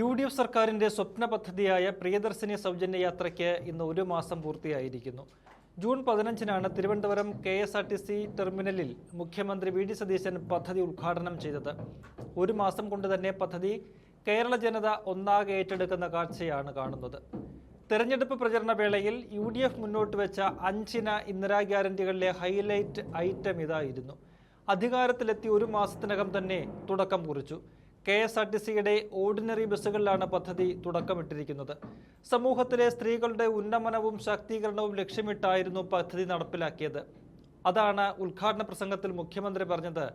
UDF സർക്കാരിന്റെ സ്വപ്ന പദ്ധതിയായ പ്രിയദർശിനി സൗജന്യ യാത്രയ്ക്ക് ഇന്ന് 1 മാസം പൂർത്തിയായിരിക്കുന്നു. ജൂൺ 15-നാണ് തിരുവനന്തപുരം KSRTC ടെർമിനലിൽ മുഖ്യമന്ത്രി VD സതീശൻ പദ്ധതി ഉദ്ഘാടനം ചെയ്തത്. 1 മാസം കൊണ്ട് തന്നെ പദ്ധതി കേരള ജനത ഒന്നാകെ ഏറ്റെടുക്കുന്ന കാഴ്ചയാണ് കാണുന്നത്. തെരഞ്ഞെടുപ്പ് പ്രചരണ വേളയിൽ UDF മുന്നോട്ട് വെച്ച 5 ഇന ഇന്ദിരാ ഗ്യാരണ്ടികളിലെ ഹൈലൈറ്റ് ഐറ്റം ഇതായിരുന്നു. അധികാരത്തിലെത്തി 1 മാസത്തിനകം തന്നെ തുടക്കം കുറിച്ചു. KSRTCയുടെ ഓർഡിനറി ബസ്സുകളിലാണ് പദ്ധതി തുടക്കമിട്ടിരിക്കുന്നത്. സമൂഹത്തിലെ സ്ത്രീകളുടെ ഉന്നമനവും ശാക്തീകരണവും ലക്ഷ്യമിട്ടായിരുന്നു പദ്ധതി നടപ്പിലാക്കിയത്. അതാണ് ഉദ്ഘാടന പ്രസംഗത്തിൽ മുഖ്യമന്ത്രി പറഞ്ഞത്.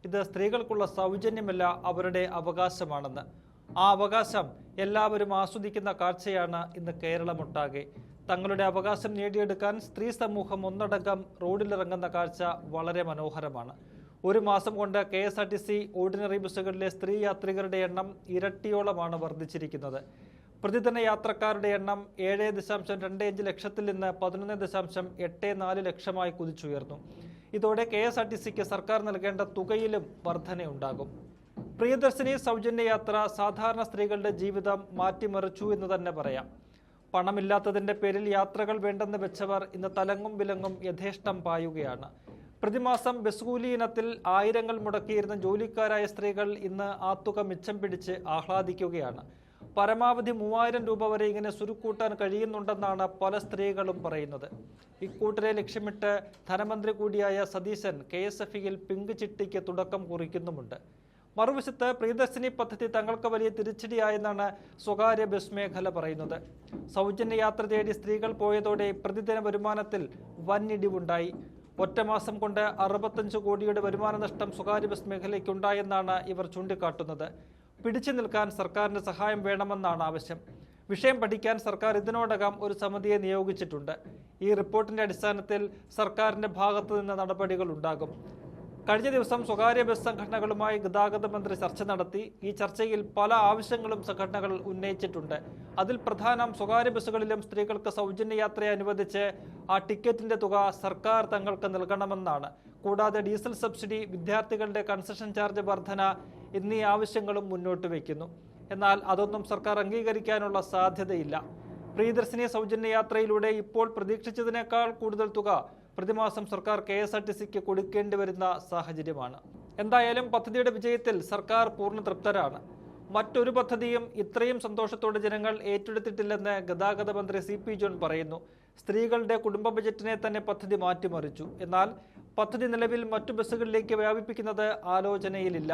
ഇത് സ്ത്രീകൾക്കുള്ള സൗജന്യമല്ല, അവരുടെ അവകാശമാണെന്ന്. ആ അവകാശം എല്ലാവരും ആസ്വദിക്കുന്ന കാഴ്ചയാണ് ഇന്ന് കേരളമൊട്ടാകെ. തങ്ങളുടെ അവകാശം നേടിയെടുക്കാൻ സ്ത്രീ സമൂഹം ഒന്നടങ്കം റോഡിലിറങ്ങുന്ന കാഴ്ച വളരെ മനോഹരമാണ്. 1 മാസം കൊണ്ട് KSRTC ഓർഡിനറി ബസ്സുകളിലെ സ്ത്രീ യാത്രികരുടെ എണ്ണം ഇരട്ടിയോളമാണ് വർദ്ധിച്ചിരിക്കുന്നത്. പ്രതിദിന യാത്രക്കാരുടെ എണ്ണം 7.25 ലക്ഷത്തിൽ നിന്ന് 11.84 ലക്ഷമായി കുതിച്ചുയർന്നു. ഇതോടെ KSRTCക്ക് സർക്കാർ നൽകേണ്ട തുകയിലും വർധനയുണ്ടാകും. പ്രിയദർശിനി സൗജന്യ യാത്ര സാധാരണ സ്ത്രീകളുടെ ജീവിതം മാറ്റിമറിച്ചു എന്ന് തന്നെ പറയാം. പണമില്ലാത്തതിന്റെ പേരിൽ യാത്രകൾ വേണ്ടെന്ന് വെച്ചവർ ഇന്ന് തലങ്ങും വിലങ്ങും യഥേഷ്ടം പായുകയാണ്. പ്രതിമാസം ബസ് കൂലി ഇനത്തിൽ ആയിരങ്ങൾ മുടക്കിയിരുന്ന ജോലിക്കാരായ സ്ത്രീകൾ ഇന്ന് ആ തുക മിച്ചം പിടിച്ച് ആഹ്ലാദിക്കുകയാണ്. പരമാവധി 3000 രൂപ വരെ ഇങ്ങനെ സുരുക്കൂട്ടാൻ കഴിയുന്നുണ്ടെന്നാണ് പല സ്ത്രീകളും പറയുന്നത്. ഇക്കൂട്ടരെ ലക്ഷ്യമിട്ട് ധനമന്ത്രി കൂടിയായ സതീശൻ KSFEയിൽ പിങ്ക് ചിട്ടിക്ക് തുടക്കം കുറിക്കുന്നുമുണ്ട്. മറുവശത്ത് പ്രിയദർശിനി പദ്ധതി തങ്ങൾക്ക് വലിയ തിരിച്ചടിയായെന്നാണ് സ്വകാര്യ ബസ് മേഖല പറയുന്നത്. സൗജന്യ യാത്ര തേടി സ്ത്രീകൾ പോയതോടെ പ്രതിദിന വരുമാനത്തിൽ വന്നിടിവുണ്ടായി. 1 മാസം കൊണ്ട് 65 കോടിയുടെ വരുമാന നഷ്ടം സ്വകാര്യ ബസ് മേഖലയ്ക്കുണ്ടായെന്നാണ് ഇവർ ചൂണ്ടിക്കാട്ടുന്നത്. പിടിച്ചു നിൽക്കാൻ സർക്കാരിന്റെ സഹായം വേണമെന്നാണ് ആവശ്യം. വിഷയം പഠിക്കാൻ സർക്കാർ ഇതിനോടകം ഒരു സമിതിയെ നിയോഗിച്ചിട്ടുണ്ട്. ഈ റിപ്പോർട്ടിന്റെ അടിസ്ഥാനത്തിൽ സർക്കാരിന്റെ ഭാഗത്തു നിന്ന് നടപടികൾ ഉണ്ടാകും. കഴിഞ്ഞ ദിവസം സ്വകാര്യ ബസ് സംഘടനകളുമായി ഗതാഗത മന്ത്രി ചർച്ച നടത്തി. ഈ ചർച്ചയിൽ പല ആവശ്യങ്ങളും സംഘടനകൾ ഉന്നയിച്ചിട്ടുണ്ട്. അതിൽ പ്രധാനം സ്വകാര്യ ബസ്സുകളിലും സ്ത്രീകൾക്ക് സൗജന്യ യാത്രയെ അനുവദിച്ച് ആ ടിക്കറ്റിന്റെ തുക സർക്കാർ തങ്ങൾക്ക് നൽകണമെന്നാണ്. കൂടാതെ ഡീസൽ സബ്സിഡി, വിദ്യാർത്ഥികളുടെ കൺസെഷൻ ചാർജ് വർധന എന്നീ ആവശ്യങ്ങളും മുന്നോട്ട് വയ്ക്കുന്നു. എന്നാൽ അതൊന്നും സർക്കാർ അംഗീകരിക്കാനുള്ള സാധ്യതയില്ല. പ്രിയദർശിനി സൗജന്യ യാത്രയിലൂടെ ഇപ്പോൾ പ്രതീക്ഷിച്ചതിനേക്കാൾ കൂടുതൽ തുക പ്രതിമാസം സർക്കാർ KSRTCക്ക് കൊടുക്കേണ്ടി വരുന്ന സാഹചര്യമാണ്. എന്തായാലും പദ്ധതിയുടെ വിജയത്തിൽ സർക്കാർ പൂർണ്ണ തൃപ്തരാണ്. മറ്റൊരു പദ്ധതിയും ഇത്രയും സന്തോഷത്തോടെ ജനങ്ങൾ ഏറ്റെടുത്തിട്ടില്ലെന്ന് ഗതാഗത മന്ത്രി CP ജോൺ പറയുന്നു. സ്ത്രീകളുടെ കുടുംബ ബജറ്റിനെ തന്നെ പദ്ധതി മാറ്റിമറിച്ചു. എന്നാൽ പദ്ധതി നിലവിൽ മറ്റു ബസ്സുകളിലേക്ക് വ്യാപിപ്പിക്കുന്നത് ആലോചനയിലില്ല.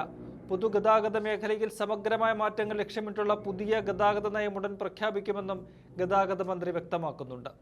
പൊതുഗതാഗത മേഖലയിൽ സമഗ്രമായ മാറ്റങ്ങൾ ലക്ഷ്യമിട്ടുള്ള പുതിയ ഗതാഗത നയം ഉടൻ പ്രഖ്യാപിക്കുമെന്നും ഗതാഗത മന്ത്രി വ്യക്തമാക്കുന്നുണ്ട്.